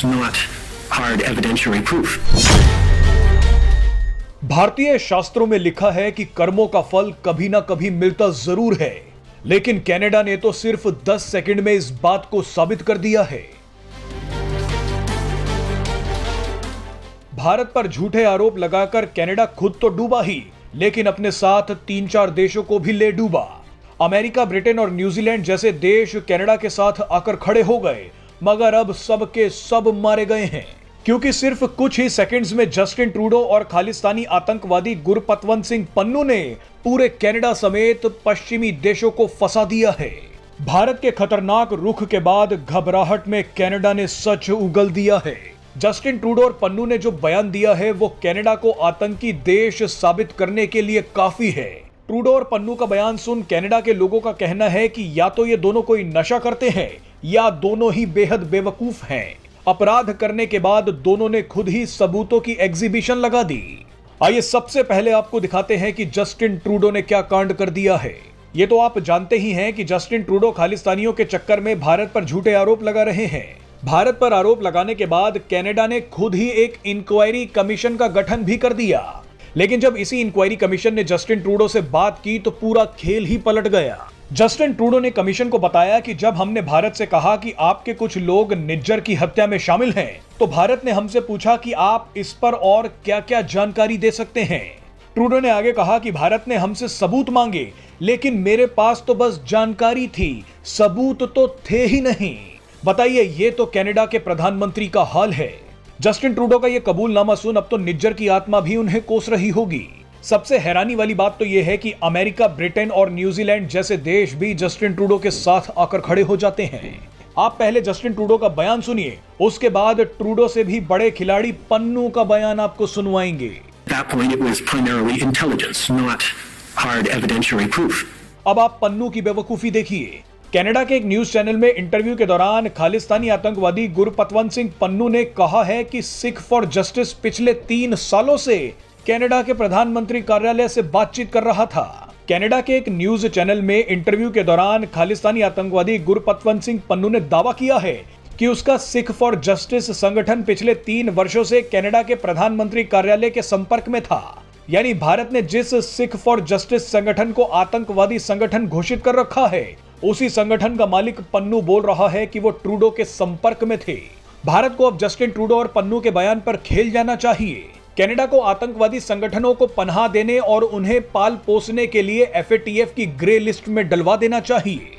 not hard evidentiary proof. भारतीय शास्त्रों में लिखा है कि कर्मों का फल कभी ना कभी मिलता जरूर है, लेकिन कनाडा ने तो सिर्फ 10 सेकंड में इस बात को साबित कर दिया है। भारत पर झूठे आरोप लगाकर कनाडा खुद तो डूबा ही, लेकिन अपने साथ 3-4 देशों को भी ले डूबा। अमेरिका, ब्रिटेन और न्यूजीलैंड जैसे देश कनाडा के साथ आकर खड़े हो गए, मगर अब सब के सब मारे गए हैं, क्योंकि सिर्फ कुछ ही सेकंड्स में जस्टिन ट्रूडो और खालिस्तानी आतंकवादी गुरपतवंत सिंह पन्नू ने पूरे कनाडा समेत पश्चिमी देशों को फंसा दिया है। भारत के खतरनाक रुख के बाद घबराहट में कनाडा ने सच उगल दिया है। जस्टिन ट्रूडो और पन्नू ने जो बयान दिया है वो कनाडा को आतंकी देश साबित करने के लिए काफी है। ट्रूडो और पन्नू का बयान सुन कनाडा के लोगों का कहना है कि या तो ये दोनों कोई नशा करते हैं या दोनों ही बेहद बेवकूफ हैं। अपराध करने के बाद दोनों ने खुद ही सबूतों की एग्जीबिशन लगा दी। आइए सबसे पहले आपको दिखाते हैं कि जस्टिन ट्रूडो ने क्या कांड कर दिया है। ये तो आप जानते ही हैं कि जस्टिन ट्रूडो खालिस्तानियों के चक्कर में भारत पर झूठे आरोप लगा रहे हैं। भारत पर आरोप लगाने के बाद कनाडा ने खुद ही एक इंक्वायरी कमीशन का गठन भी कर दिया, लेकिन जब इसी इंक्वायरी कमीशन ने जस्टिन ट्रूडो से बात की तो पूरा खेल ही पलट गया। जस्टिन ट्रूडो ने कमीशन को बताया कि जब हमने भारत से कहा कि आपके कुछ लोग निज्जर की हत्या में शामिल हैं, तो भारत ने हमसे पूछा कि आप इस पर और क्या-क्या जानकारी दे सकते हैं। ट्रूडो ने आगे कहा कि भारत ने हमसे सबूत मांगे, लेकिन मेरे पास तो बस जानकारी थी, सबूत तो थे ही नहीं। बताइए, ये तो कनाडा के प्रधानमंत्री का हाल है। जस्टिन ट्रूडो का ये कबूलनामा सुन अब तो निज्जर की आत्मा भी उन्हें कोस रही होगी। सबसे हैरानी वाली बात तो यह है कि अमेरिका, ब्रिटेन और न्यूजीलैंड जैसे देश भी जस्टिन ट्रूडो के साथ आकर खड़े हो जाते हैं। आप पहले जस्टिन ट्रूडो का बयान सुनिए, उसके बाद ट्रूडो से भी बड़े खिलाड़ी पन्नू का बयान आपको सुनवाएंगे। At that point, it was primarily intelligence, not hard evidentiary proof. अब आप पन्नू की बेवकूफी देखिए। कनाडा के एक न्यूज चैनल में इंटरव्यू के दौरान खालिस्तानी आतंकवादी गुरपतवंत सिंह पन्नू ने कहा है कि सिख फॉर जस्टिस पिछले 3 सालों से कनाडा के प्रधानमंत्री कार्यालय से बातचीत कर रहा था। कनाडा के एक न्यूज चैनल में इंटरव्यू के दौरान खालिस्तानी आतंकवादी गुरपतवंत सिंह पन्नू ने दावा किया है कि उसका सिख फॉर जस्टिस संगठन पिछले 3 वर्षों से कनाडा के प्रधानमंत्री कार्यालय के संपर्क में था। यानी भारत ने जिस सिख फॉर जस्टिस संगठन को आतंकवादी संगठन घोषित कर रखा है, उसी संगठन का मालिक पन्नू बोल रहा है कि वो ट्रूडो के संपर्क में थे। भारत को अब जस्टिन ट्रूडो और पन्नू के बयान पर खेल जाना चाहिए। कनाडा को आतंकवादी संगठनों को पनाह देने और उन्हें पाल पोसने के लिए FATF की ग्रे लिस्ट में डलवा देना चाहिए।